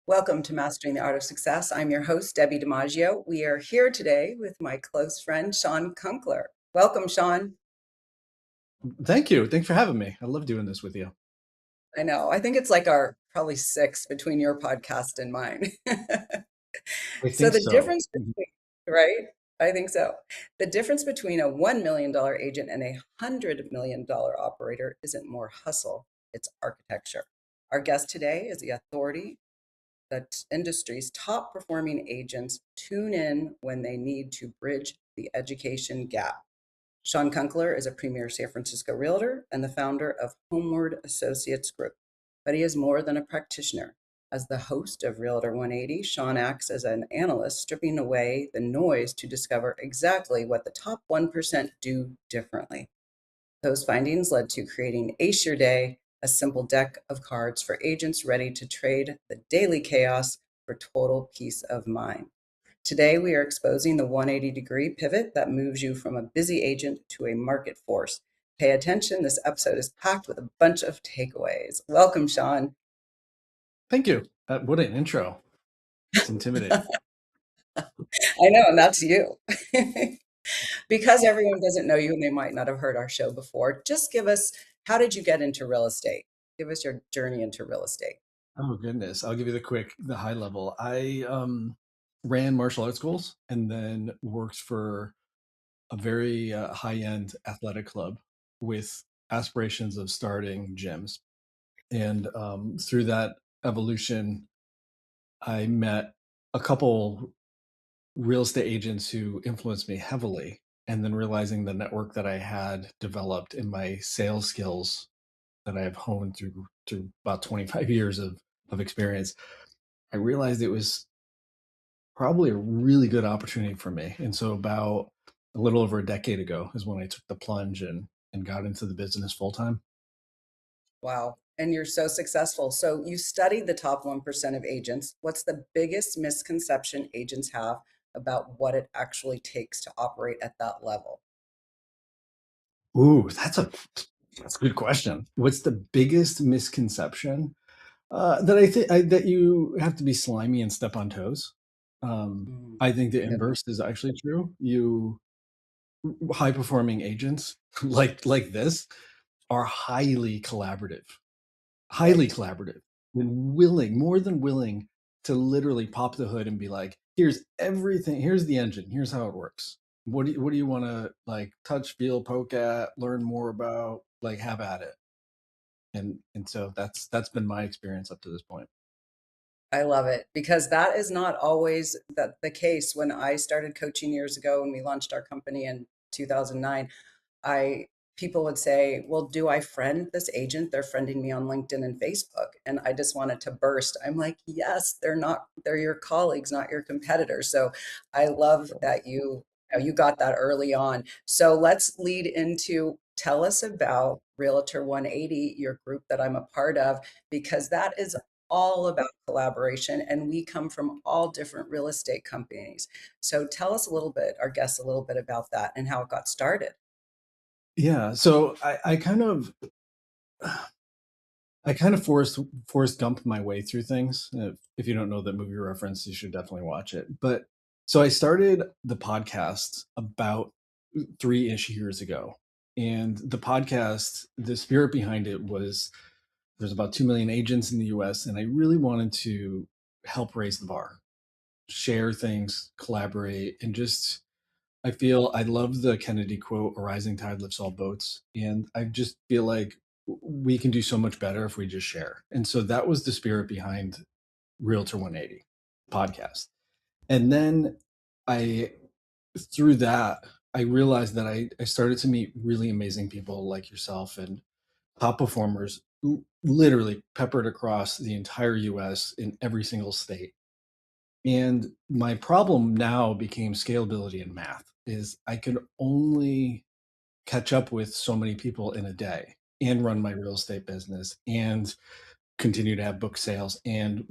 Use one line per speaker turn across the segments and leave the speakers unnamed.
Welcome to Mastering the Art of Success. I'm your host, Debbie DiMaggio. We are here today with my close friend, Shawn Kunkler. Welcome, Shawn.
Thank you. Thanks for having me. I love doing this with you.
I know, I think it's like our probably six between your podcast and mine.
I
So
think
the
so.
difference between, right? I think so. The difference between a $1 million agent and a $100 million operator isn't more hustle, it's architecture. Our guest today is the authority that industry's top performing agents tune in when they need to bridge the education gap. Shawn Kunkler is a premier San Francisco realtor and the founder of Homeward Associates Group. But he is more than a practitioner. As the host of Realtor 180, Shawn acts as an analyst, stripping away the noise to discover exactly what the top 1% do differently. Those findings led to creating Ace Your Day, a simple deck of cards for agents ready to trade the daily chaos for total peace of mind. Today, we are exposing the 180-degree pivot that moves you from a busy agent to a market force. Pay attention, this episode is packed with a bunch of takeaways. Welcome, Shawn.
Thank you. What an intro. It's intimidating.
I know, and that's you. Because everyone doesn't know you and they might not have heard our show before, just give us, how did you get into real estate? Give us your journey into real estate.
Oh goodness. I'll give you the high level. I ran martial arts schools and then worked for a very high-end athletic club with aspirations of starting gyms. And through that evolution, I met a couple real estate agents who influenced me heavily, and then realizing the network that I had developed in my sales skills that I have honed through about 25 years of experience, I realized it was probably a really good opportunity for me. And so about a little over a decade ago is when I took the plunge and got into the business full time.
Wow. And you're so successful. So you studied the top 1% of agents. What's the biggest misconception agents have about what it actually takes to operate at that level?
Ooh, that's a good question. What's the biggest misconception? That I think that you have to be slimy and step on toes. I think the
Good one.
inverse is actually true. You high performing agents like this are highly
Right.
collaborative, and willing, more than willing, to literally pop the hood and be like, "Here's everything. Here's the engine. Here's how it works. What do you want to like touch, feel, poke at, learn more about? Like, have at it." And so that's been my experience up to this point.
I love it because that is not always the case. When I started coaching years ago and we launched our company in 2009, I people would say, "Well, do I friend this agent? They're friending me on LinkedIn and Facebook." And I just wanted to burst. I'm like, "Yes, they're your colleagues, not your competitors." So I love that you got that early on. So let's lead into tell us about Realtor 180, your group that I'm a part of, because that is all about collaboration and we come from all different real estate companies. So tell us a little bit, our guests a little bit about that and how it got started.
Yeah, so I kind of forced Gump my way through things. If you don't know that movie reference, you should definitely watch it. But so I started the podcast about 3-ish years ago, and the podcast, the spirit behind it was there's about 2 million agents in the U.S., and I really wanted to help raise the bar, share things, collaborate, and just I love the Kennedy quote, "A rising tide lifts all boats." And I just feel like we can do so much better if we just share. And so that was the spirit behind Realtor 180 podcast. And then I, through that, I realized that I started to meet really amazing people like yourself and top performers literally peppered across the entire US in every single state. And my problem now became scalability in math is I could only catch up with so many people in a day and run my real estate business and continue to have book sales. And,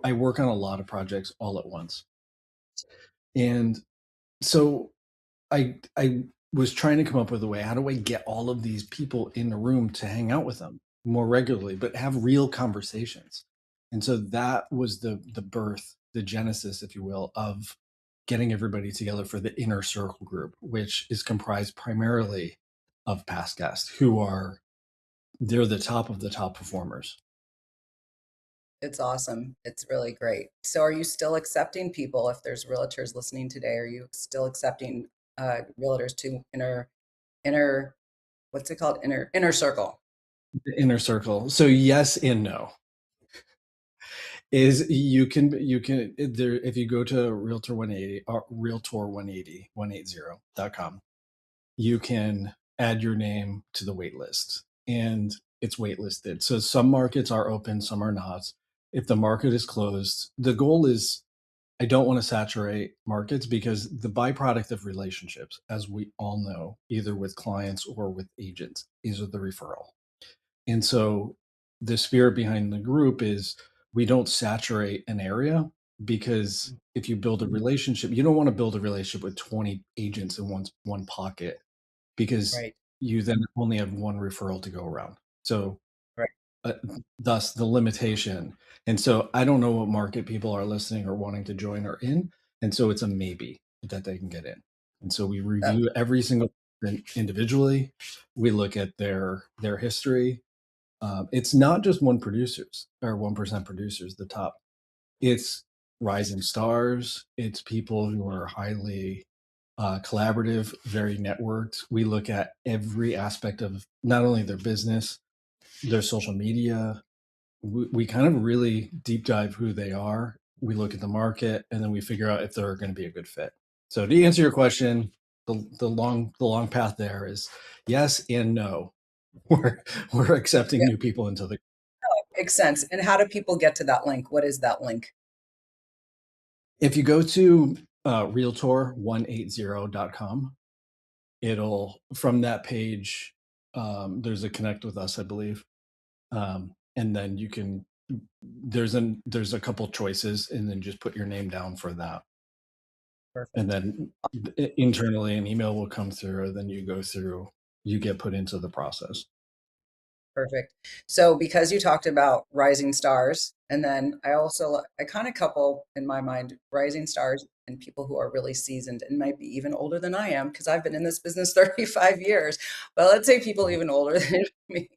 I work on a lot of projects all at once. And so I was trying to come up with a way, how do I get all of these people in the room to hang out with them more regularly, but have real conversations? And so that was the birth, the genesis, if you will, of getting everybody together for the inner circle group, which is comprised primarily of past guests who are they're the top of the top performers.
It's awesome. It's really great. So are you still accepting people if there's realtors listening today? Are you still accepting realtors to inner what's it called? Inner circle.
The inner circle. So yes and no. Is you can there if you go to Realtor 180 or Realtor 180 180.com, you can add your name to the wait list and it's waitlisted. So some markets are open, some are not. If the market is closed, the goal is I don't want to saturate markets because the byproduct of relationships, as we all know, either with clients or with agents, is the referral. And so the spirit behind the group is we don't saturate an area because if you build a relationship, you don't want to build a relationship with 20 agents in one pocket because
Right.
you then only have one referral to go around. So
Right.
uh, thus the limitation. And so I don't know what market people are listening or wanting to join or in. And so it's a maybe that they can get in. And so we
That,
review every single person individually. We look at their history. It's not just one producers or 1% producers, the top. It's rising stars. It's people who are highly collaborative, very networked. We look at every aspect of not only their business, their social media. We kind of really deep dive who they are. We look at the market, and then we figure out if they're going to be a good fit. So to answer your question, the long path there is yes and no. We're accepting
yeah,
new people into the.
makes sense. And how do people get to that link? What is that link?
If you go to realtor180.com, it'll from that page. There's a connect with us, I believe, and then you can. There's a couple choices, and then just put your name down for that, and
Perfect.
then internally an email will come through. Then you go through, you get put into the process.
Perfect. So because you talked about rising stars, and then I kind of couple in my mind rising stars and people who are really seasoned and might be even older than I am because I've been in this business 35 years. But let's say people even older than me.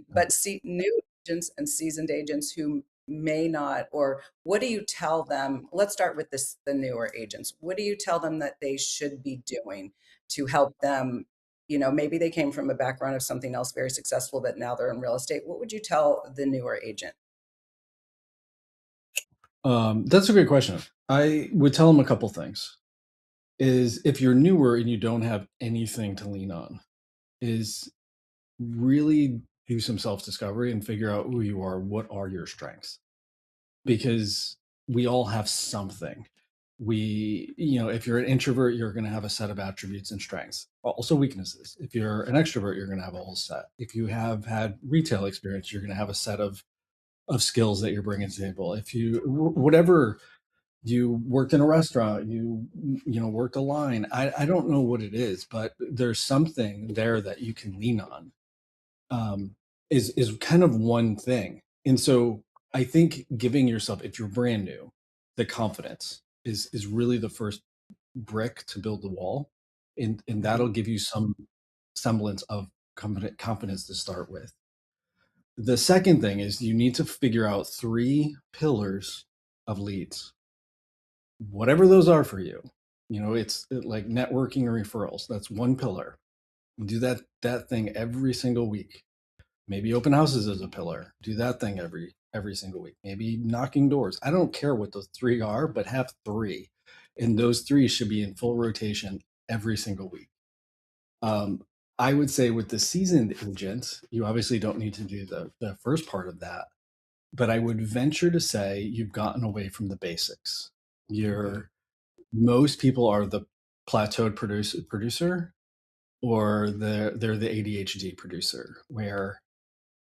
But see new agents and seasoned agents who may not, or what do you tell them? Let's start with the newer agents. What do you tell them that they should be doing to help them, maybe they came from a background of something else very successful, but now they're in real estate. What would you tell the newer agent?
That's a great question. I would tell them a couple things. Is if you're newer and you don't have anything to lean on, is really do some self discovery and figure out who you are. What are your strengths? Because we all have something. If you're an introvert, you're going to have a set of attributes and strengths, also weaknesses. If you're an extrovert, you're going to have a whole set. If you have had retail experience, you're going to have a set of skills that you're bringing to the table. If you, whatever you worked in a restaurant, worked a line. I don't know what it is, but there's something there that you can lean on. Um, is kind of one thing, and so I think giving yourself, if you're brand new, the confidence is really the first brick to build the wall, and
Mhm.
that'll give you some semblance of confidence to start with. The second thing is you need to figure out three pillars of leads, whatever those are for you. It's like networking or referrals. That's one pillar. Do that thing every single week. Maybe open houses is a pillar. Do that thing every single week. Maybe knocking doors. I don't care what those three are, but have three. And those three should be in full rotation every single week. Um, I would say with the seasoned agent, you obviously don't need to do the first part of that, but I would venture to say you've gotten away from the basics. You're Most people are the plateaued producer, or they're the ADHD producer, where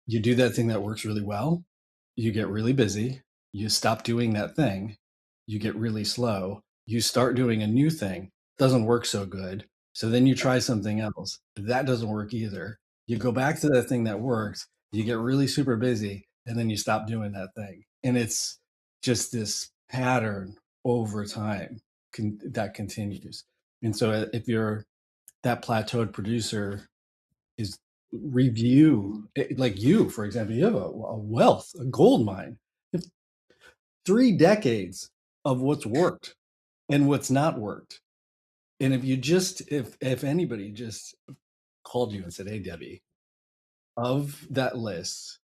you do that thing that works really well, you get really busy, you stop doing that thing, you get really slow, you start doing a new thing, doesn't work so good. So then you try something else, that doesn't work either. You go back to that thing that works, you get really super busy, and then you stop doing that thing. And it's just this pattern over time that continues. And so if you're that plateaued producer, is review like you, for example, you have a wealth, a gold mine. You have 3 decades of what's worked and what's not worked. And if you just if anybody just called you and said, "Hey, Debbie, of that list,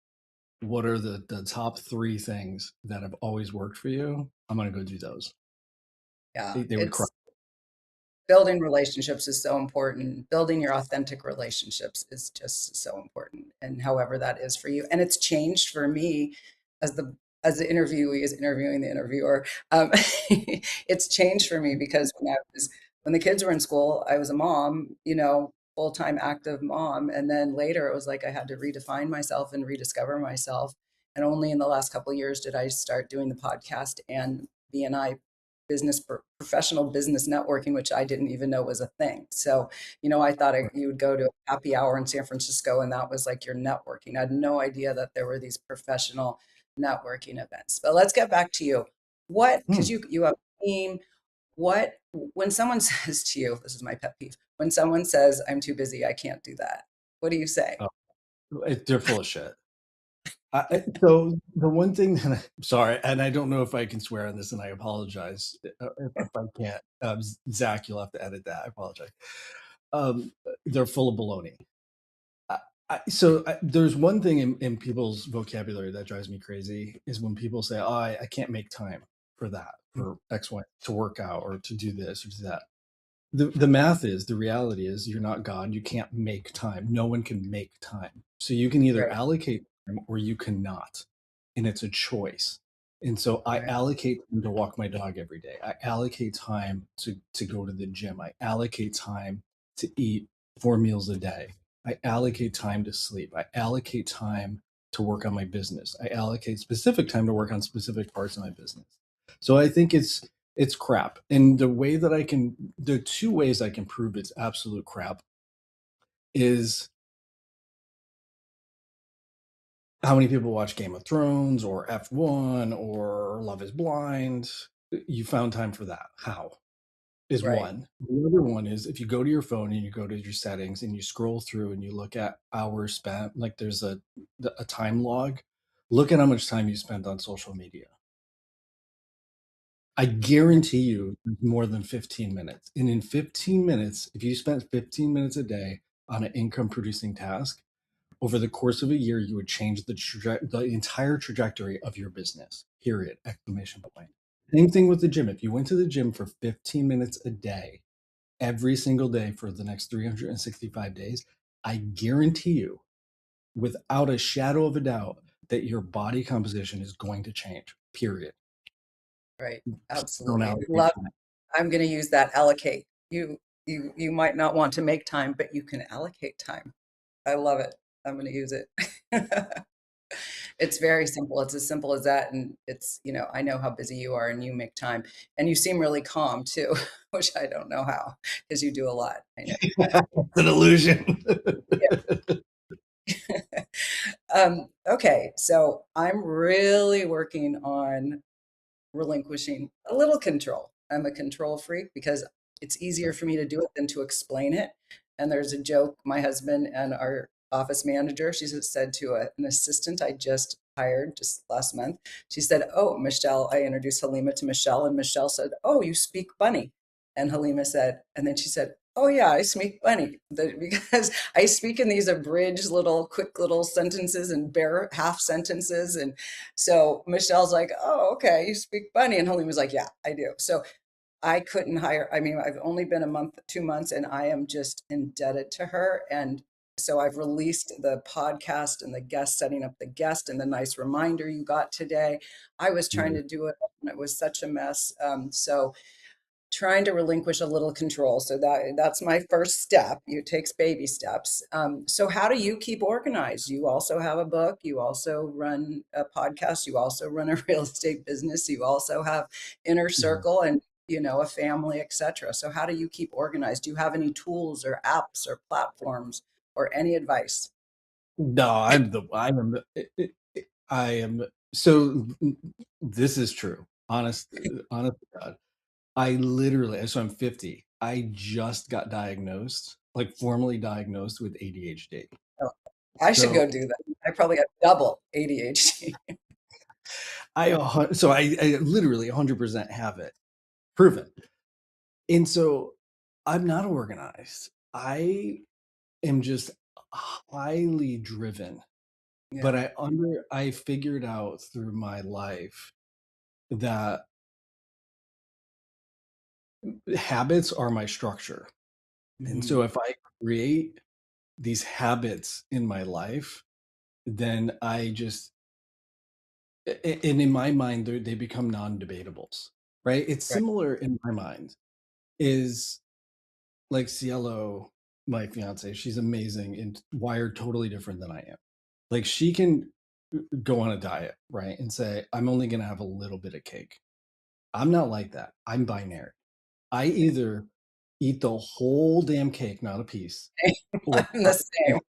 what are the top 3 things that have always worked for you? I'm gonna go do those."
Yeah,
They would cry.
it's building relationships is so important. Building your authentic relationships is just so important. And however that is for you. And it's changed for me as the interviewee is interviewing the interviewer. It's changed for me because when the kids were in school, I was a mom, full-time active mom. And then later it was like I had to redefine myself and rediscover myself. And only in the last couple of years did I start doing the podcast and BNI professional business networking, which I didn't even know was a thing. So, I thought you would go to a happy hour in San Francisco and that was like your networking. I had no idea that there were these professional networking events. But let's get back to you. Because
Hmm.
you have a team, when someone says to you, this is my pet peeve, when someone says, I'm too busy, I can't do that, what do you say?
Oh, they're full of shit. So the one thing that I'm sorry, and I don't know if I can swear on this, and I apologize if I can't. Zach, you'll have to edit that. I apologize. They're full of baloney. I, there's one thing in people's vocabulary that drives me crazy is when people say, "Oh, I can't make time for that, for X, Y, to work out or to do this or to do that." The math is, the reality is, you're not God. You can't make time. No one can make time. So you can either
Right,
allocate time or you cannot. And it's a choice. And so I
right,
allocate time to walk my dog every day. I allocate time to go to the gym. I allocate time to eat 4 meals a day. I allocate time to sleep. I allocate time to work on my business. I allocate specific time to work on specific parts of my business. So I think it's crap. And the 2 ways I can prove it's absolute crap is how many people watch Game of Thrones or F1 or Love is Blind. You found time for that. How? Is
right.
one. The other one is if you go to your phone and you go to your settings and you scroll through and you look at hours spent, like there's a time log, look at how much time you spent on social media. I guarantee you more than 15 minutes. And in 15 minutes, if you spent 15 minutes a day on an income producing task, over the course of a year, you would change the entire trajectory of your business. Period. Exclamation point. Same thing with the gym. If you went to the gym for 15 minutes a day, every single day for the next 365 days, I guarantee you, without a shadow of a doubt, that your body composition is going to change. Period.
Right.
Don't
Absolutely.
allocate
Love
time.
I'm going to use that allocate. You might not want to make time, but you can allocate time. I love it. I'm going to use it. It's very simple. It's as simple as that. And I know how busy you are and you make time. And you seem really calm too, which I don't know how, because you do a lot. I know.
It's an illusion.
Okay, so I'm really working on relinquishing a little control. I'm a control freak because it's easier for me to do it than to explain it. And there's a joke my husband and our office manager, she said to an assistant I just hired just last month, she said, "Oh, Michelle," I introduced Halima to Michelle, and Michelle said, "Oh, you speak bunny." And Halima said, and then she said, "Oh, yeah, I speak bunny." Because I speak in these abridged little, quick little sentences and bare half sentences. And so Michelle's like, "Oh, okay, you speak bunny." And Helene was like, "Yeah, I do." So I couldn't hire, I mean, I've only been a month, 2 months, and I am just indebted to her. And so I've released the podcast and the guest, setting up the guest and the nice reminder you got today. I was trying to do it and it was such a mess. So trying to relinquish a little control. So that's my first step. It takes baby steps. So how do you keep organized? You also have a book. You also run a podcast. You also run a real estate business. You also have inner
Mhm.
circle and a family, etc. So how do you keep organized? Do you have any tools or apps or platforms or any advice?
No, I am So this is true. Honest to God. I literally, so I'm 50. I just got diagnosed, like formally diagnosed with ADHD.
Oh, I should
So
go do that. I probably have double ADHD.
I literally 100% have it proven. And so I'm not organized. I am just highly driven, but
Yeah.
I figured out through my life that habits are my structure. And
Hmm.
so if I create these habits in my life, then and in my mind, they become non-debatables, right? It's
Right.
similar in my mind is like Cielo, my fiance, she's amazing and wired totally different than I am. Like she can go on a diet, right? And say, I'm only going to have a little bit of cake. I'm not like that. I'm binary. I either eat the whole damn cake, not a piece, or
I'm
I
the same.
can't.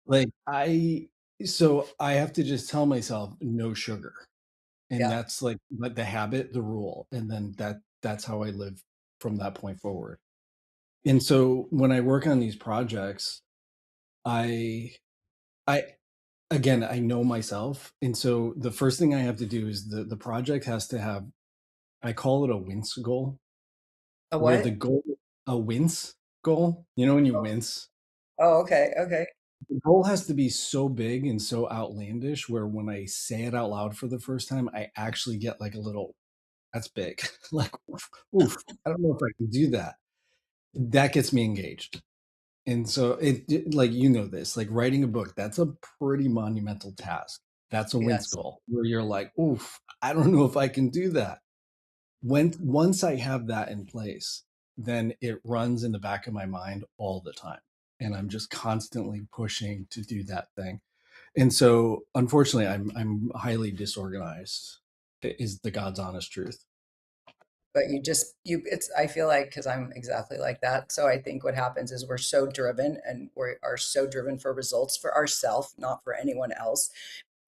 Like so I have to just tell myself no sugar. And
Yeah.
that's like the habit, the rule. And then that's how I live from that point forward. And so when I work on these projects, I I again, I know myself. And so the first thing I have to do is the project has to have, I call it a wince goal,
A
where the
what?
goal, a wince goal, you know, when you wince,
Oh, okay. Okay.
the goal has to be so big and so outlandish where when I say it out loud for the first time, I actually get like a little, that's big. Like, oof, I don't know if I can do that. That gets me engaged. And so like, you know, this, like writing a book, that's a pretty monumental task. That's a wince
Yes.
goal where you're like, oof, I don't know if I can do that. Once I have that in place, then it runs in the back of my mind all the time. And I'm just constantly pushing to do that thing. And so unfortunately I'm highly disorganized is the God's honest truth.
But it's, I feel like, because I'm exactly like that. So I think what happens is we're so driven and we are so driven for results for ourselves, not for anyone else.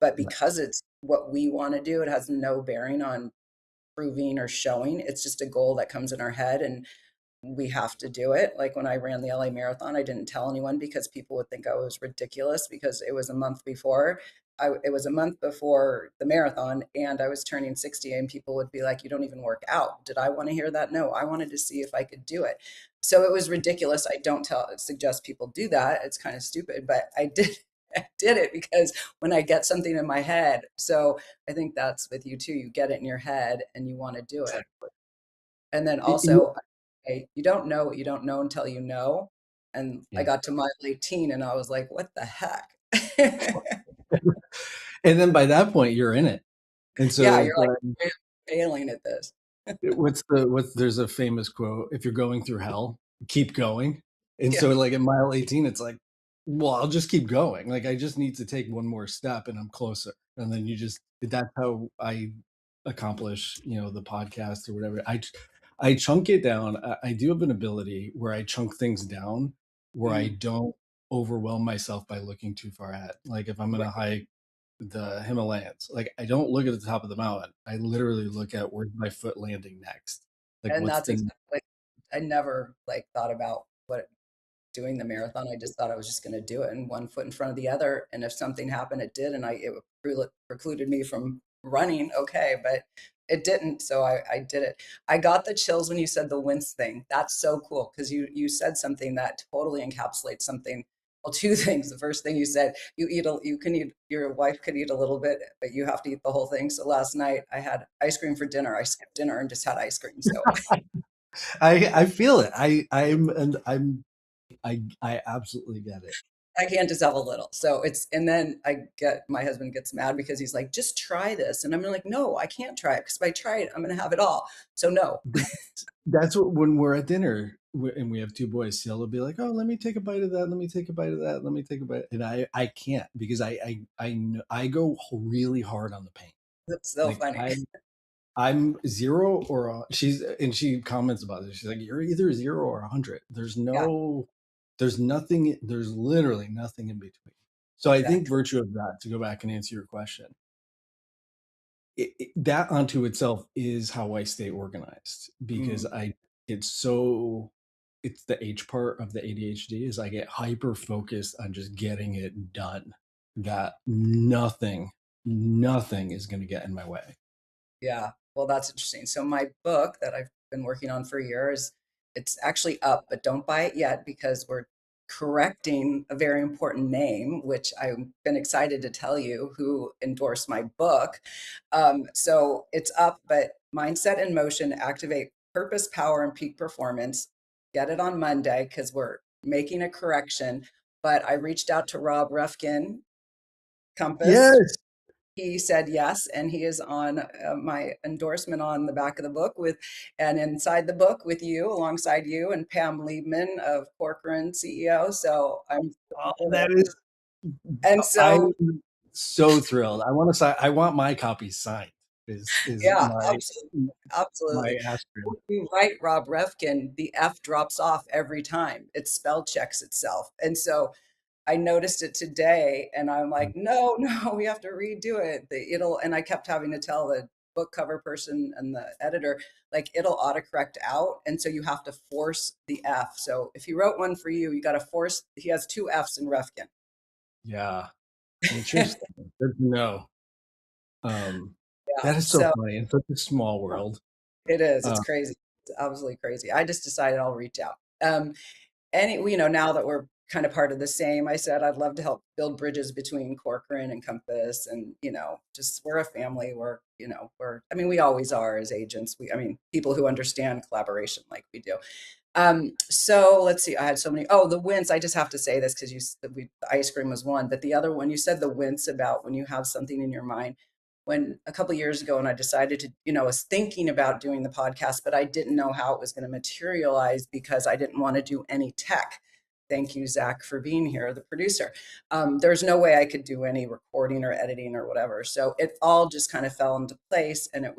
But
Right.
because it's what we want to do, it has no bearing on proving or showing. It's just a goal that comes in our head. And we have to do it. Like when I ran the LA Marathon, I didn't tell anyone because people would think I was ridiculous because it was a month before. It was a month before the marathon and I was turning 60 and people would be like, you don't even work out. Did I want to hear that? No, I wanted to see if I could do it. So it was ridiculous. I don't suggest people do that. It's kind of stupid, but I did. I did it because when I get something in my head. So I think that's with you too. You get it in your head and you want to do it.
Exactly.
And then
Yeah.
also, you don't know what you don't know until you know. And I
Yeah.
got to mile 18 and I was like, what the heck?
And then by that point you're in it. And so
Yeah,
it's
you're like,
like,
"I'm failing at this."
what's there's a famous quote, if you're going through hell, keep going. And
Yeah.
so like at mile 18, it's like, well, I'll just keep going. Like I just need to take one more step and I'm closer. And then that's how I accomplish, you know, the podcast or whatever. I chunk it down. I do have an ability where I chunk things down where I
Mm,
don't overwhelm myself by looking too far ahead. Like if I'm gonna
right.
hike the Himalayas. Like I don't look at the top of the mountain. I literally look at where's my foot landing next. Like
And
what's
that's
the
exactly, I never like thought about what doing the marathon. I just thought I was just going to do it and one foot in front of the other. And if something happened, it did. And it precluded me from running. Okay. But it didn't. So I did it. I got the chills when you said the wince thing. That's so cool. Cause you said something that totally encapsulates something. Well, two things. The first thing you said, you can eat, your wife could eat a little bit, but you have to eat the whole thing. So last night I had ice cream for dinner. I skipped dinner and just had ice cream. So
I feel it. I absolutely get it.
I can't just have a little. So and then my husband gets mad because he's like, just try this. And I'm like, no, I can't try it because if I try it, I'm going to have it all. So no.
That's what when we're at dinner and we have two boys, Ciel will be like, "Oh, let me take a bite of that. Let me take a bite of that. Let me take a bite." And I can't because I go really hard on the pain.
That's so
Like
funny.
I'm zero or she's and she comments about it. She's like, "You're either 0 or 100.
Yeah,
There's nothing. There's literally nothing in between." So I think
exactly.
virtue of that, to go back and answer your question, that onto itself is how I stay organized, because
Mm,
it's the H part of the ADHD is I get hyper focused on just getting it done, that nothing is going to get in my way.
yeah. Well, that's interesting. So my book that I've been working on for years, it's actually up, but don't buy it yet because we're correcting a very important name, which I've been excited to tell you who endorsed my book. So it's up, but Mindset in Motion, Activate Purpose, Power, and Peak Performance. Get it on Monday because we're making a correction. But I reached out to Rob Refkin, Compass.
Yes.
He said yes, and he is on my endorsement on the back of the book with, and inside the book with you, alongside you and Pam Liebman of Corcoran CEO. So I'm
Oh, that
thrilled.
is,
And
I'm
so,
so thrilled. I want to sign. I want my copy signed. Is
yeah, absolutely,
my
absolutely.
aspirin.
When you write Rob Refkin, the F drops off every time. It spell checks itself, and so I noticed it today and I'm like, no, no, we have to redo it. And I kept having to tell the book cover person and the editor, like it'll autocorrect out. And so you have to force the F. So if he wrote one for you, you got to force, he has two F's in Refkin.
Yeah, interesting. Good to know. Um,
Yeah.
that is so
So
funny in such a small world.
it is, it's
Uh,
crazy. It's absolutely crazy. I just decided I'll reach out. Now that we're kind of part of the same, I said I'd love to help build bridges between Corcoran and Compass, and just we're a family. We always are as agents. People who understand collaboration like we do. So let's see. I had so many. Oh, the wince. I just have to say this because the ice cream was one, but the other one you said the wince about when you have something in your mind. When a couple of years ago, and I decided to, was thinking about doing the podcast, but I didn't know how it was going to materialize because I didn't want to do any tech. Thank you, Zach, for being here, the producer. There's no way I could do any recording or editing or whatever. So it all just kind of fell into place, and it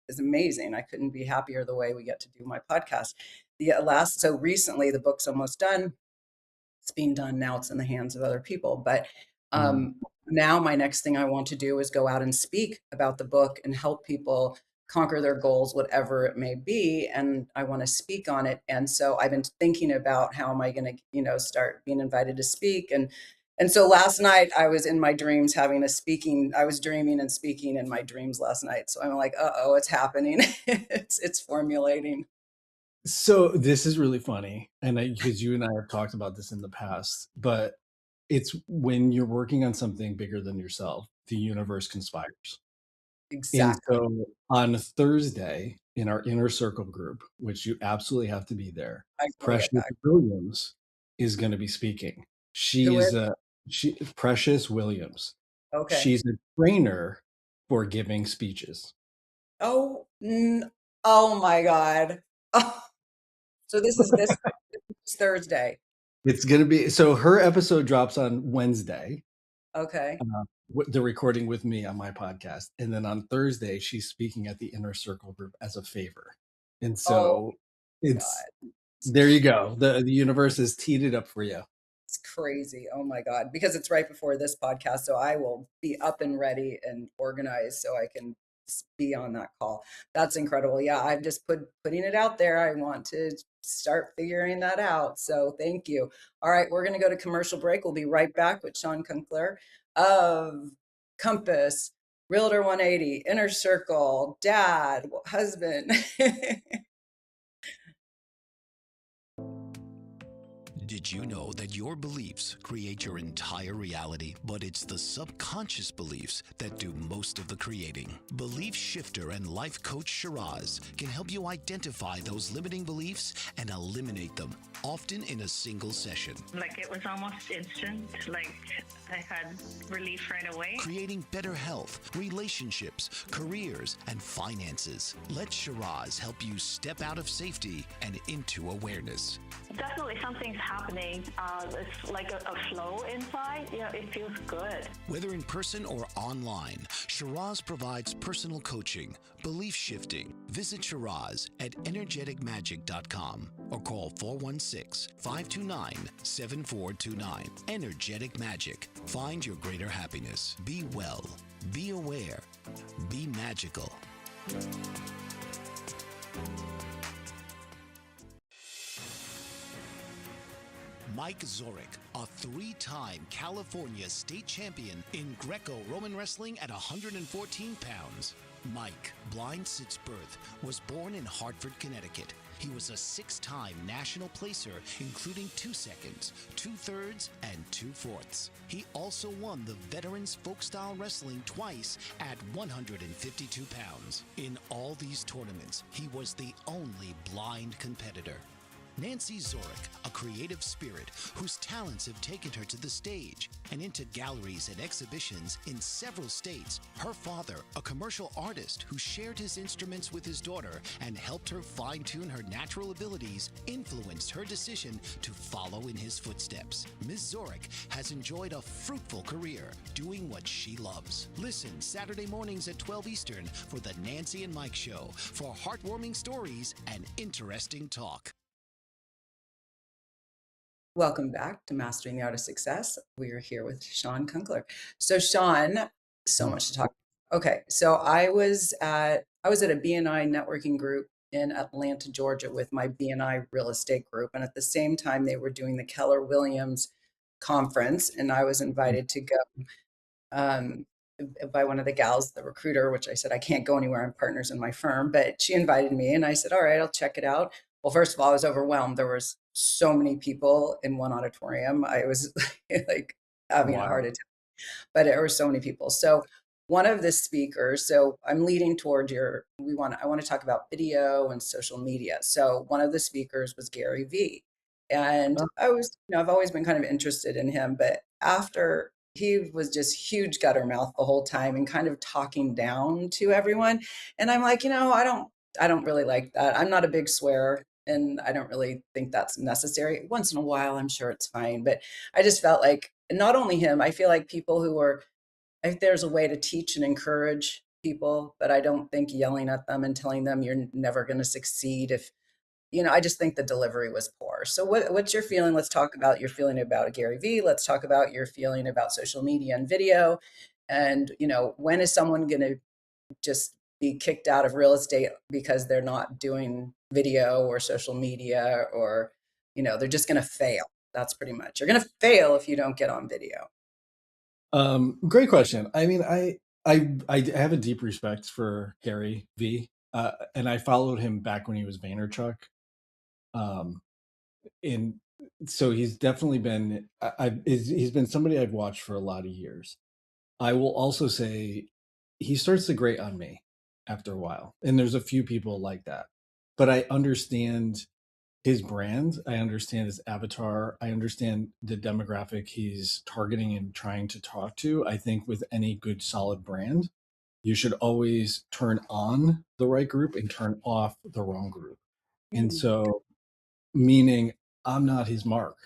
is amazing. I couldn't be happier the way we get to do my podcast. So recently the book's almost done. It's being done now. It's in the hands of other people. But
mm,
now my next thing I want to do is go out and speak about the book and help people conquer their goals, whatever it may be. And I want to speak on it. And so I've been thinking about how am I going to, start being invited to speak. And so last night I was in my dreams I was dreaming and speaking in my dreams last night. So I'm like, uh-oh, it's happening. It's formulating.
so this is really funny, and because you and I have talked about this in the past, but it's when you're working on something bigger than yourself, the universe conspires. And
Exactly.
so on Thursday in our inner circle group, which you absolutely have to be there,
I gotta get
Precious
back.
Williams is going to be speaking.
Who is?
She's a she Precious Williams.
Okay.
She's a trainer for giving speeches.
Oh, oh my God. Oh, so this Thursday.
It's going to be so her episode drops on Wednesday,
Okay.
the recording with me on my podcast, and then on Thursday she's speaking at the inner circle group as a favor. And
Oh
so
my
it's
God.
there you go. The universe has teed it up for you.
It's crazy. Oh my God. Because it's right before this podcast. So I will be up and ready and organized so I can be on that call. That's incredible. Yeah, I'm just putting it out there. I want to start figuring that out. So thank you. All right, we're going to go to commercial break. We'll be right back with Shawn Kunkler of Compass, Realtor 180, Inner Circle, dad, husband.
Did you know that your beliefs create your entire reality, but it's the subconscious beliefs that do most of the creating? Belief shifter and life coach Shiraz can help you identify those limiting beliefs and eliminate them, often in a single session.
Like it was almost instant, like I had relief right away.
Creating better health, relationships, careers, and finances. Let Shiraz help you step out of safety and into awareness.
Definitely something's happening. It's like a flow inside. It feels good.
Whether in person or online, Shiraz provides personal coaching, belief shifting. Visit Shiraz at energeticmagic.com or call 416-529-7429. Energetic Magic. Find your greater happiness. Be well. Be aware. be magical. Mike Zorich, a three-time California state champion in Greco-Roman wrestling at 114 pounds. Mike, blind since birth, was born in Hartford, Connecticut. He was a six-time national placer, including 2 seconds, 2/3, and 2/4. He also won the Veterans Folk-Style Wrestling twice at 152 pounds. In all these tournaments, he was the only blind competitor. Nancy Zorich, a creative spirit whose talents have taken her to the stage and into galleries and exhibitions in several states. Her father, a commercial artist who shared his instruments with his daughter and helped her fine-tune her natural abilities, influenced her decision to follow in his footsteps. Ms. Zorich has enjoyed a fruitful career doing what she loves. Listen Saturday mornings at 12 Eastern for the Nancy and Mike Show for heartwarming stories and interesting talk.
Welcome back to Mastering the Art of Success. We are here with Shawn Kunkler. So Shawn, so much to talk about. Okay, so I was at a BNI networking group in Atlanta, Georgia with my BNI real estate group. And at the same time, they were doing the Keller Williams conference, and I was invited to go by one of the gals, the recruiter, which I said, I can't go anywhere. I'm partners in my firm, but she invited me and I said, all right, I'll check it out. Well, first of all, I was overwhelmed. There was so many people in one auditorium. I was like having a heart attack, but there were so many people. So one of the speakers, so I'm leading toward I want to talk about video and social media. So one of the speakers was Gary Vee. And I've always been kind of interested in him, but after he was just huge gutter mouth the whole time and kind of talking down to everyone. And I'm like, I don't really like that. I'm not a big swearer and I don't really think that's necessary. Once in a while, I'm sure it's fine. But I just felt like not only him, I feel like people I think there's a way to teach and encourage people, but I don't think yelling at them and telling them you're never going to succeed I just think the delivery was poor. So what's your feeling? Let's talk about your feeling about Gary Vee. Let's talk about your feeling about social media and video. And, when is someone going to just be kicked out of real estate because they're not doing video or social media or, they're just going to fail. That's pretty much. You're going to fail if you don't get on video.
Great question. I mean, I have a deep respect for Gary Vee, and I followed him back when he was Vaynerchuk. And so he's definitely been he's been somebody I've watched for a lot of years. I will also say he starts to grate on me after a while, and there's a few people like that. But I understand his brand, I understand his avatar, I understand the demographic he's targeting and trying to talk to. I think with any good solid brand, you should always turn on the right group and turn off the wrong group. And so, meaning I'm not his mark,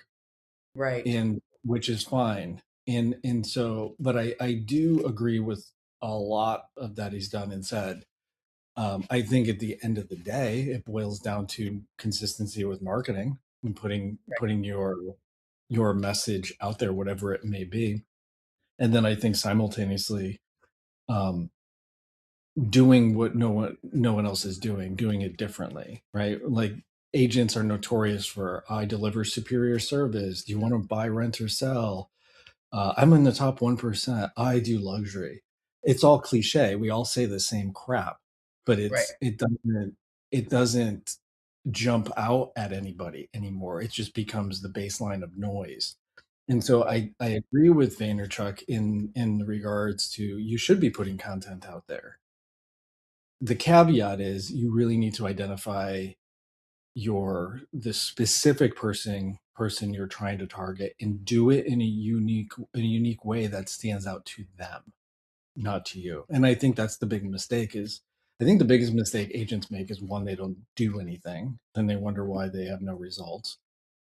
Right.
and which is fine. And so, but I do agree with a lot of that he's done and said. I think at the end of the day, it boils down to consistency with marketing and putting your message out there, whatever it may be. And then I think simultaneously, um, doing what no one else is doing it differently, right? Like agents are notorious for, I deliver superior service. Do you want to buy, rent, or sell? I'm in the top 1%. I do luxury. It's all cliche. We all say the same crap, but
Right.
it doesn't jump out at anybody anymore. It just becomes the baseline of noise. And so I agree with Vaynerchuk in regards to, you should be putting content out there. The caveat is you really need to identify the specific person you're trying to target and do it in a unique way that stands out to them, not to you. And I think that's the big mistake. I think the biggest mistake agents make is, one, they don't do anything, then they wonder why they have no results.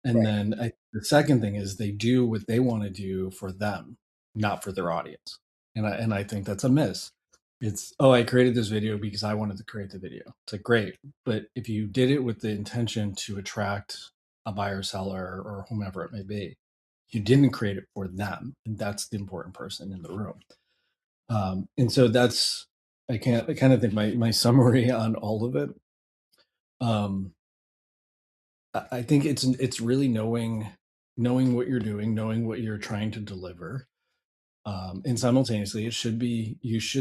And
Right.
then the second thing is they do what they want to do for them, not for their audience. And I think that's a miss. It's, oh, I created this video because I wanted to create the video. It's like, great. But if you did it with the intention to attract a buyer, seller, or whomever it may be, you didn't create it for them. And that's the important person in the room. And so that's I kind of think my summary on all of it, um, I think it's really knowing what you're doing, knowing what you're trying to deliver, and simultaneously, you should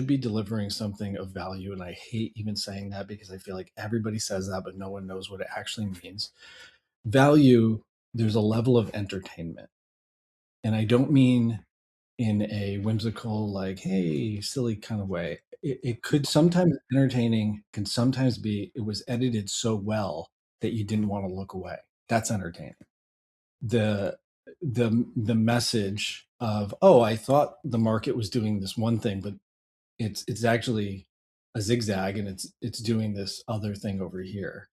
be delivering something of value. And I hate even saying that because I feel like everybody says that, but no one knows what it actually means. Value. There's a level of entertainment, and I don't mean in a whimsical, like, hey, silly kind of way. It could sometimes entertaining, can sometimes be it was edited so well that you didn't want to look away. That's entertaining. The the message of, oh, I thought the market was doing this one thing, but it's actually a zigzag and it's doing this other thing over here.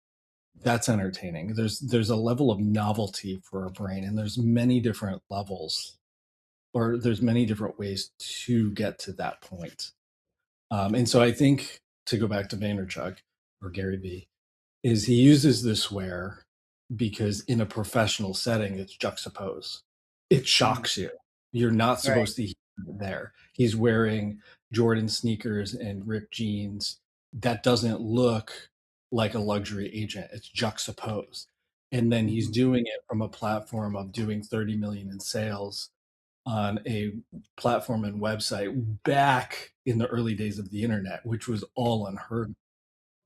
That's entertaining. There's a level of novelty for our brain, and there's many different levels, or there's many different ways to get to that point. And so I think, to go back to Vaynerchuk or Gary Vee, is he uses the swear because in a professional setting, it's juxtaposed. It
Mhm.
shocks you. You're not
Right.
supposed to hear it there. He's wearing Jordan sneakers and ripped jeans. That doesn't look like a luxury agent. It's juxtaposed. And then he's
Mhm.
doing it from a platform of doing 30 million in sales on a platform and website back in the early days of the internet, which was all unheard of.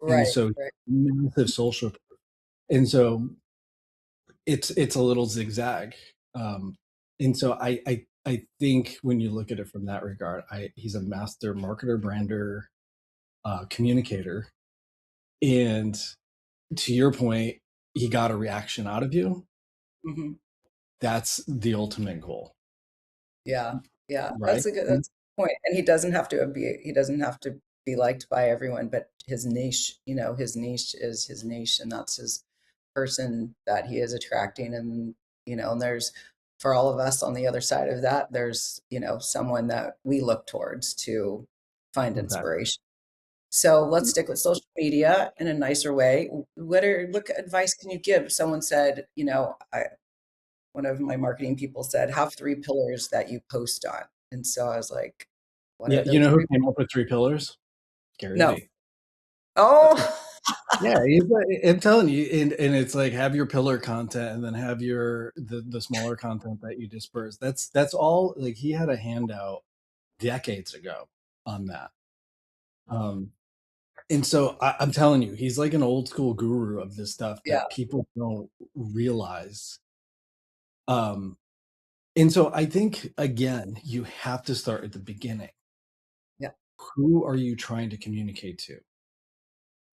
And
Right.
so
Right.
massive social, and so it's a little zigzag. And so I think when you look at it from that regard, he's a master marketer, brander, communicator. And to your point, he got a reaction out of you.
Mhm.
That's the ultimate goal,
Yeah, yeah,
right?
that's a good point. And he doesn't have to be liked by everyone, but his niche, his niche is his niche, and that's his person that he is attracting. And and there's for all of us on the other side of that, there's someone that we look towards to find
Exactly.
inspiration. So let's stick with social media in a nicer way. What advice can you give? Someone said, one of my marketing people said, have three pillars that you post on. And so I was like, what
Yeah,
are
you
those
know who
three?
came up with three pillars? Gary
No.
Vee.
Oh,
Yeah, I'm telling you, and it's like, have your pillar content, and then have the smaller content that you disperse. That's all. Like, he had a handout decades ago on that. Um, and so I'm telling you, he's like an old school guru of this stuff
yeah,
that people don't realize. Um, and so I think, again, you have to start at the beginning.
yeah,
Who are you trying to communicate to,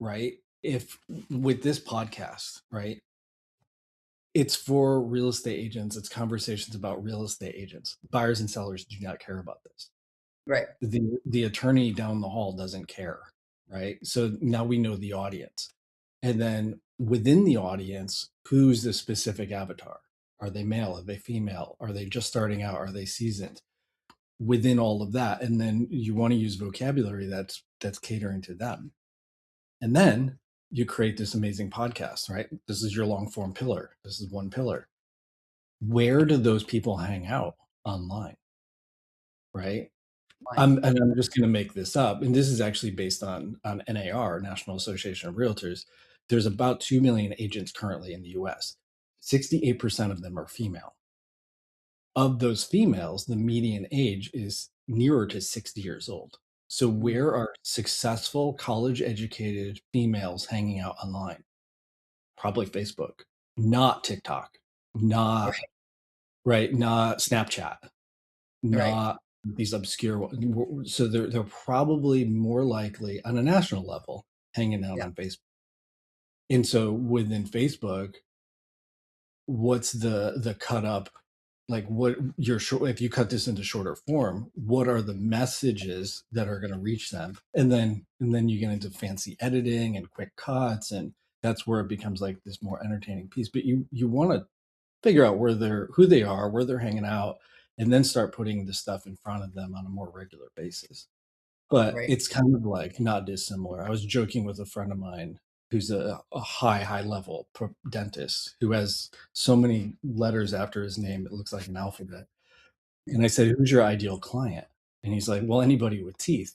right? If with this podcast, right? It's for real estate agents. It's conversations about real estate agents. Buyers and sellers do not care about this.
right,
The attorney down the hall doesn't care, right? So now we know the audience. And then within the audience, who's the specific avatar? Are they male? Are they female? Are they just starting out? Are they seasoned? Within all of that, and then you want to use vocabulary that's catering to them. And then you create this amazing podcast, right? This is your long form pillar. This is one pillar. Where do those people hang out online, right?
fine.
I'm just going to make this up, and this is actually based on NAR, National Association of Realtors. There's about 2 million agents currently in the US. 68% of them are female. Of those females, the median age is nearer to 60 years old. So
Mhm.
where are successful college educated females hanging out online? Probably Facebook, not TikTok, not
Right,
right, not Snapchat,
right,
not these obscure ones. So they're probably more likely on a national level hanging out
yeah,
on Facebook. And so within Facebook, what's the cut up, like, what you're short, if you cut this into shorter form, what are the messages that are going to reach them, and then you get into fancy editing and quick cuts, and that's where it becomes like this more entertaining piece. But you want to figure out who they are, where they're hanging out, and then start putting the stuff in front of them on a more regular basis. But
right.
it's kind of like not dissimilar. I was joking with a friend of mine who's a high level dentist who has so many letters after his name, it looks like an alphabet. And I said, "Who's your ideal client?" And he's like, "Well, anybody with teeth."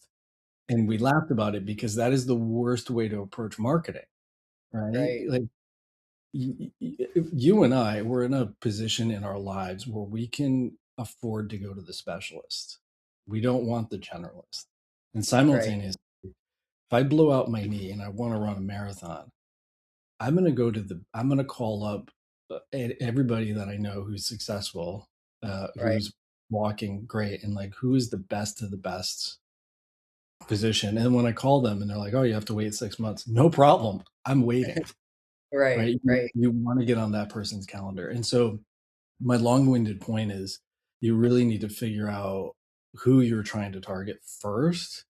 And we laughed about it because that is the worst way to approach marketing, right?
Right.
Like you and I, we're in a position in our lives where we can afford to go to the specialist. We don't want the generalist. And
Right.
simultaneously, if I blow out my knee and I want to run a marathon, I'm going to call up everybody that I know who's successful,
Right.
who's walking great, and like who is the best of the best physician. And when I call them and they're like, "Oh, you have to wait 6 months," no problem. I'm waiting,
Right.
right?
Right.
You want to get on that person's calendar. And so my long-winded point is you really need to figure out who you're trying to target first,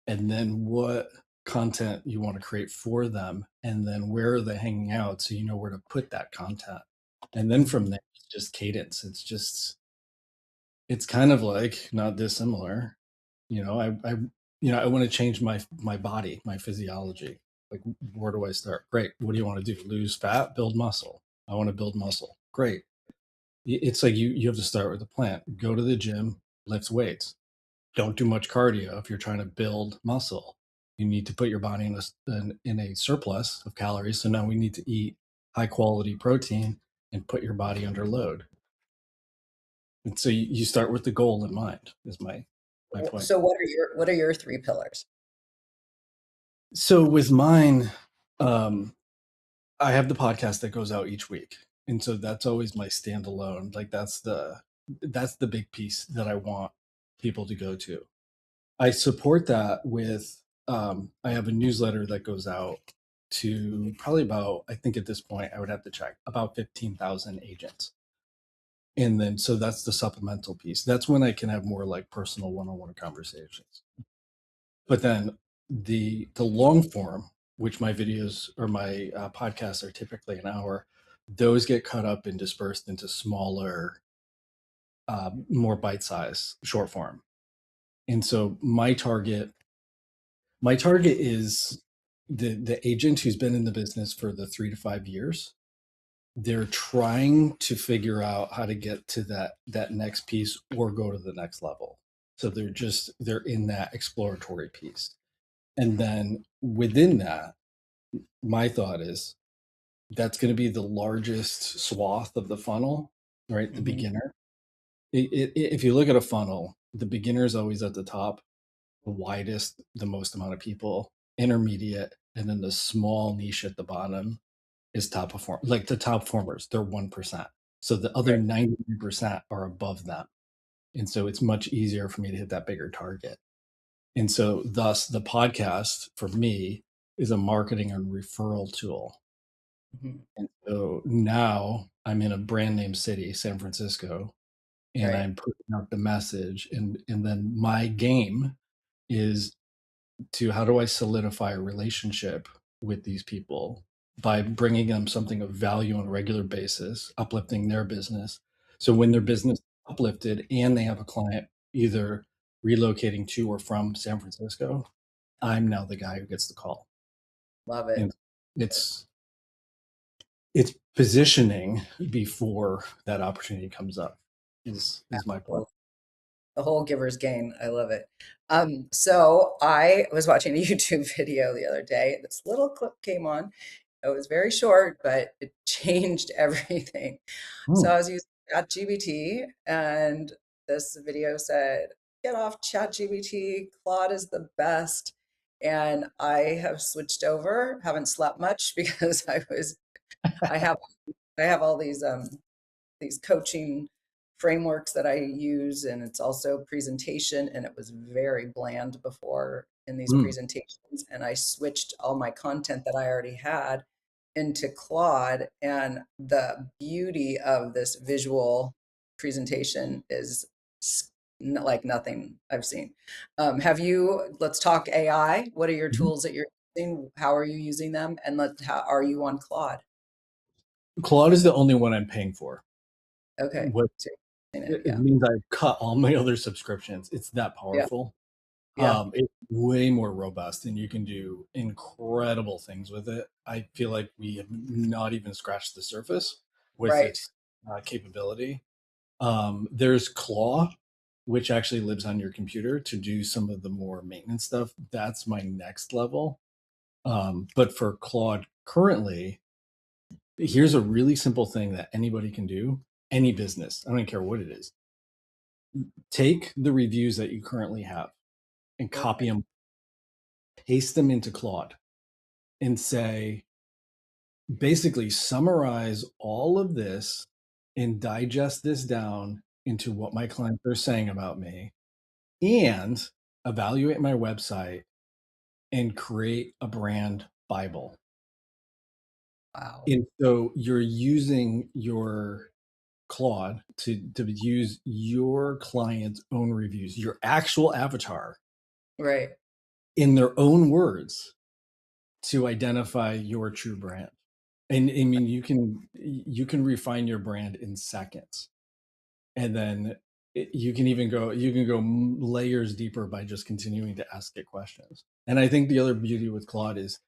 and then what content you want to create for them, and then where are they hanging out so you know where to put that content. And then from
Mhm.
there, it's just cadence. It's kind of like not dissimilar. I want to change my body, my physiology. Like, where do I start? Great. What do you want to do? Lose fat, build muscle. I want to build muscle. Great. It's like you have to start with a plan. Go to the gym, lift weights. Don't do much cardio if you're trying to build muscle. You need to put your body in a surplus of calories. So now we need to eat high quality protein and put your body under load. And so you start with the goal in mind. Is my point.
So what are your three pillars?
So with mine, um, I have the podcast that goes out each week, and so that's always my standalone. Like that's the big piece that I want people to go to. I support that with I have a newsletter that goes out to probably about, I think at this point I would have to check, about 15,000 agents. And then so that's the supplemental piece. That's when I can have more like personal one-on-one conversations. But then the long form, which my videos or my podcasts are typically an hour, those get cut up and dispersed into smaller, more bite size short form. And so my target is the agent who's been in the business for the 3 to 5 years. They're trying to figure out how to get to that next piece or go to the next level. So they're in that exploratory piece. And then within that, my thought is that's going to be the largest swath of the funnel, right? The
Hmm.
beginner. If you look at a funnel, the beginner is always at the top, the widest, the most amount of people, intermediate, and then the small niche at the bottom is top perform. Like the top performers, they're 1%. So the other
Right.
99% are above them. And so it's much easier for me to hit that bigger target. And so thus the podcast for me is a marketing and referral tool.
Hmm.
And so now I'm in a brand name city, San Francisco, and
Right.
I'm putting out the message. And then my game is to how do I solidify a relationship with these people by bringing them something of value on a regular basis, uplifting their business. So when their
Mhm.
business is uplifted and they have a client either relocating to or from San Francisco, I'm now the guy who gets the call.
Love it.
And it's it's positioning before that opportunity comes up is my point.
The whole giver's gain. I love it. So I was watching a YouTube video the other day. This little clip came on. It was very short, but it changed everything. So
Hmm.
I was using ChatGPT, and this video said, "Get off ChatGPT. Claude is the best." And I have switched over. Haven't slept much because I have I have all these coaching frameworks that I use, and it's also presentation. And it was very bland before in these
Hmm.
presentations. And I switched all my content that I already had into Claude. And the beauty of this visual presentation is like nothing I've seen. Let's talk AI. What are your
Mhm.
tools that you're using? How are you using them? And how are you on Claude?
Claude is the only one I'm paying for.
Okay.
What
So you're using it,
it
yeah.
means I've cut all my other subscriptions. It's that
Yeah.
powerful.
Yeah.
It's way more robust and you can do incredible things with it. I feel like we have not even scratched the surface with
Right.
its capability. There's Claw. which actually lives on your computer to do some of the more maintenance stuff. That's my next level. But for Claude currently, here's a really simple thing that anybody can do, any business, I don't care what it is. Take the reviews that you currently have and copy
Okay.
them, paste them into Claude, and say, basically summarize all of this and digest this down into what my clients are saying about me and evaluate my website and create a brand Bible.
Wow.
And so you're using your Claude to use your client's own reviews, your actual avatar
Right.
in their own words to identify your true brand. And I mean, you can refine your brand in seconds, and then you can go layers deeper by just continuing to ask it questions. And I think the other beauty with Claude is,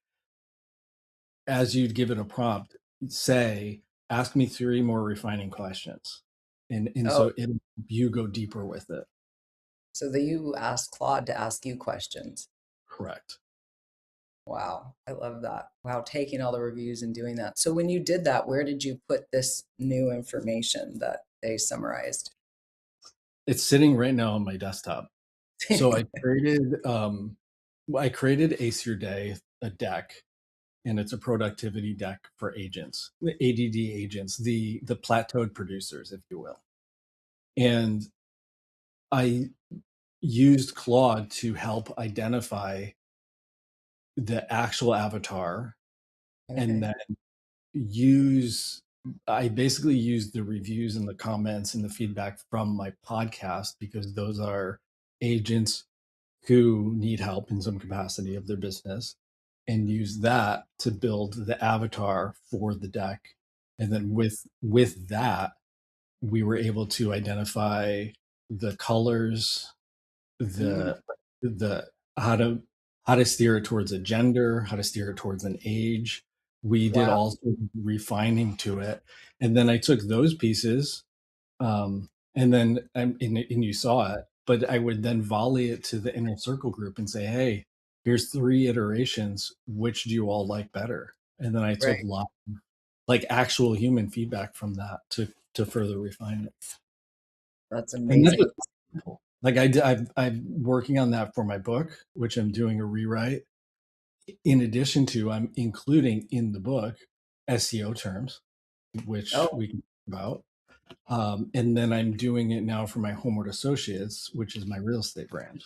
as you'd give it a prompt, say, ask me 3 more refining questions. And
Oh,
so you go deeper with it.
so that you ask Claude to ask you questions.
Correct.
Wow, I love that. Wow, taking all the reviews and doing that. So when you did that, where did you put this new information that they summarized?
It's sitting right now on my desktop. So I created Ace Your Day, a deck, and it's a productivity deck for agents, the ADD agents, the plateaued producers, if you will. And I used Claude to help identify the actual avatar, and
Okay.
then use I basically use the reviews and the comments and the feedback from my podcast, because those are agents who need help in some capacity of their business, and use that to build the avatar for the deck. And then with that, we were able to identify the colors,
Mm,
the how to steer it towards a gender, how to steer it towards an age. We did
wow.
all sort of refining to it, and then I took those pieces, and then and you saw it, but I would then volley it to the inner circle group and say, "Hey, here's 3 iterations. Which do you all like better?" And then I
Right.
took like actual human feedback from that to further refine it.
That's
And that's
amazing.
just simple. Like I'm working on that for my book, which I'm doing a rewrite. In addition to, I'm including in the book SEO terms, which
Oh,
we can talk about. And then I'm doing it now for my Homeward Associates, which is my real estate brand.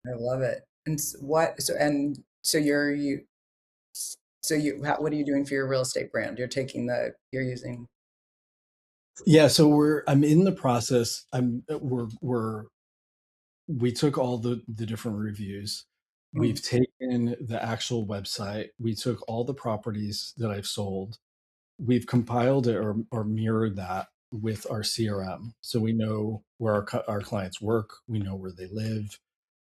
I love it. And so what are you doing for your real estate brand? You're using,
Yeah, so I'm in the process. We took all the different reviews.
mm,
We've taken the actual website. We took all the properties that I've sold. We've compiled it or mirrored that with our CRM. So we know where our clients work, we know where they live,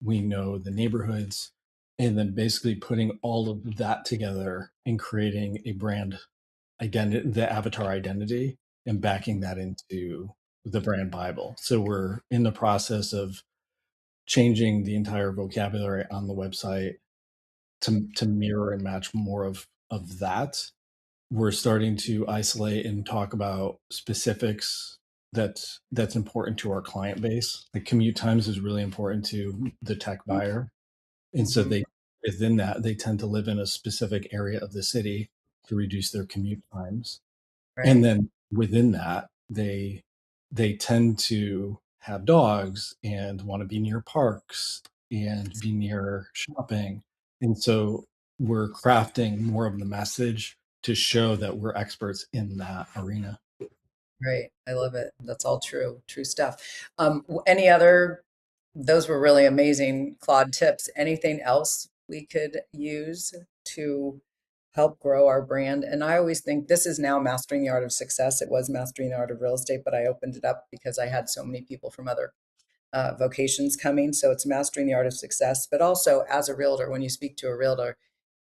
we know the neighborhoods, and then basically putting all of that together and creating a brand identity, the avatar identity, and backing that into the brand Bible. So we're in the process of changing the entire vocabulary on the website to mirror and match more of that. We're starting to isolate and talk about specifics that's important to our client base. Like commute times is really important to the tech buyer. And so
mhm,
they within that they tend to live in a specific area of the city to reduce their commute times. And
right,
then within that, they tend to have dogs and want to be near parks and be near shopping. And so we're crafting more of the message to show that we're experts in that arena.
right. I love it. That's all true stuff. Any other, those were really amazing Claude tips. Anything else we could use to help grow our brand? And I always think this is now Mastering the Art of Success. It was Mastering the Art of Real Estate, but I opened it up because I had so many people from other vocations coming. So it's Mastering the Art of Success. But also, as a realtor, when you speak to a realtor,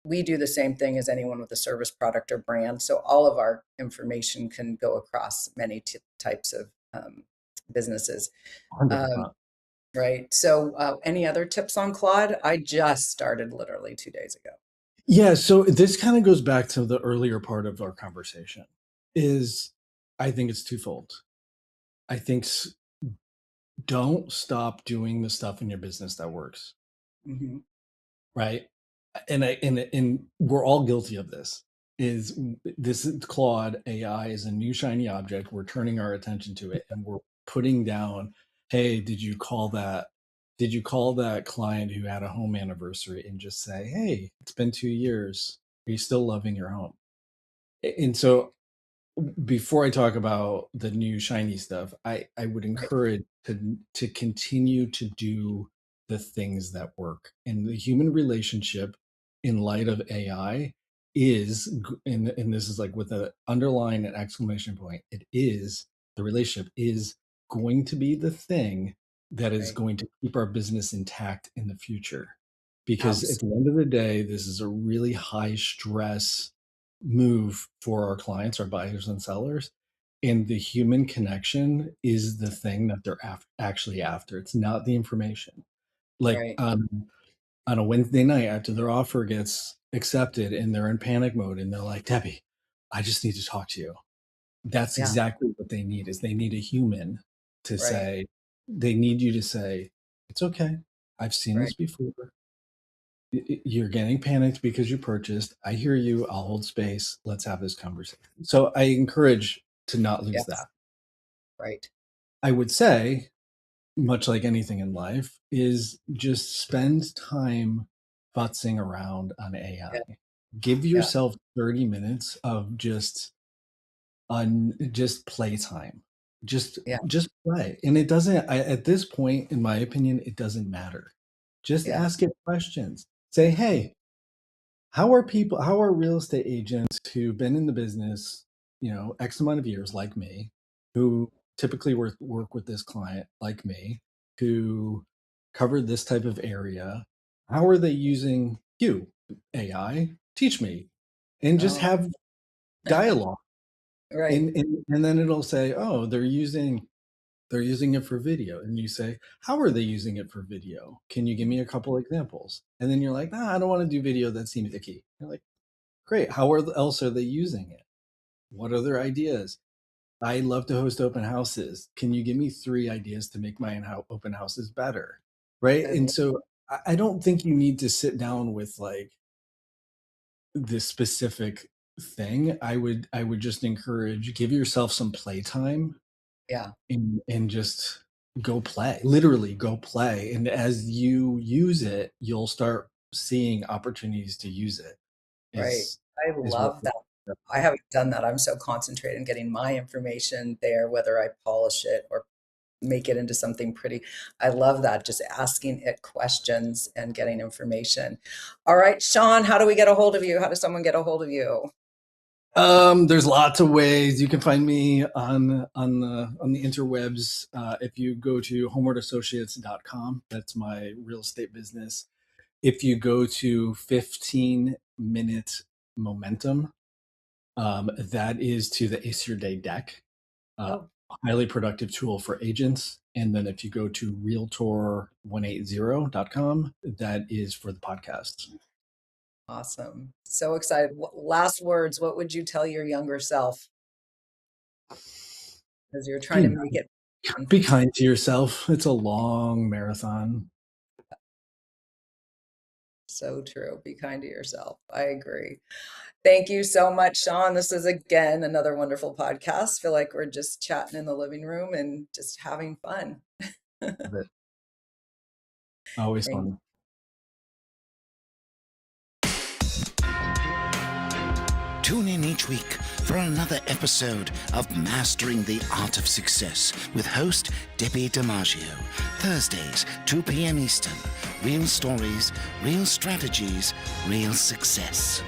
we do the same thing as anyone with a service product or brand. So all of our information can go across many types of businesses. Um,
100%.
right. So, any other tips on Claude? I just started literally 2 days ago.
Yeah, so this kind of goes back to the earlier part of our conversation. Is I think it's twofold. I think don't stop doing the stuff in your business that works,
Hmm.
right? And we're all guilty of this. Is this is Claude AI is a new shiny object. We're turning our attention to it, and we're putting down, hey, did you call that? Did you call that client who had a home anniversary and just say, hey, it's been 2 years. Are you still loving your home? And so before I talk about the new shiny stuff, I would
Right.
encourage to continue to do the things that work. And the human relationship in light of AI is, and this is like with an underline and exclamation point, it is the relationship is going to be the thing that is
Right.
going to keep our business intact in the future. Because at
Absolutely.
the end of the day, this is a really high stress move for our clients, our buyers and sellers. And the human connection is the thing that they're actually after. It's not the information. Like
Right.
on a Wednesday night after their offer gets accepted and they're in panic mode and they're like, Debbie, I just need to talk to you. That's
Yeah.
exactly what they need is they need a human to
Right.
say, they need you to say, it's okay. I've seen
Right.
this before. You're getting panicked because you purchased. I hear you. I'll hold space. Let's have this conversation. So I encourage to not lose
Yes.
that.
Right.
I would say, much like anything in life, is just spend time futzing around on
Yeah.
AI. Give
Yeah.
yourself 30 minutes of just playtime. Just
Yeah.
just play. And it doesn't at this point, in my opinion, it doesn't matter. Just
Yeah.
ask it questions. Say, hey, how are real estate agents who've been in the business, X amount of years like me, who typically work with this client like me, who covered this type of area, how are they using you, AI? Teach me. And just
Oh,
have dialogue.
right.
And then it'll say, oh, they're using it for video. And you say, how are they using it for video? Can you give me a couple examples? And then you're like, nah, I don't want to do video. That seems icky. You're like, great. Else are they using it? What other ideas? I love to host open houses. Can you give me 3 ideas to make my open houses better? Right.
I
And
love,
so I don't think you need to sit down with like this specific thing. I would just encourage, give yourself some playtime
yeah.
and just go play, literally go play. And as you use it, you'll start seeing opportunities to use it
Right.
is
I
is what
love that. I haven't done that. I'm so concentrated on getting my information there, whether I polish it or make it into something pretty. I love that. Just asking it questions and getting information. All right, Shawn, how do we get a hold of you? How does someone get a hold of you?
There's lots of ways you can find me on the interwebs. If you go to homewardassociates.com, that's my real estate business. If you go to 15-minute momentum, that is to the Ace Your Day deck, uh,
Oh,
highly productive tool for agents. And then if you go to realtor180.com, that is for the podcast.
awesome. So excited. Last words, what would you tell your younger self as you're trying
Be
to make it fun?
Be kind to yourself. It's a long marathon.
So true. Be kind to yourself. I agree. Thank you so much, Shawn. This is again another wonderful podcast. Feel like we're just chatting in the living room and just having fun.
Love it. Always
Thank
fun.
Tune in each week for another episode of Mastering the Art of Success with host Debbie DiMaggio. Thursdays, 2 p.m. Eastern. Real stories, real strategies, real success.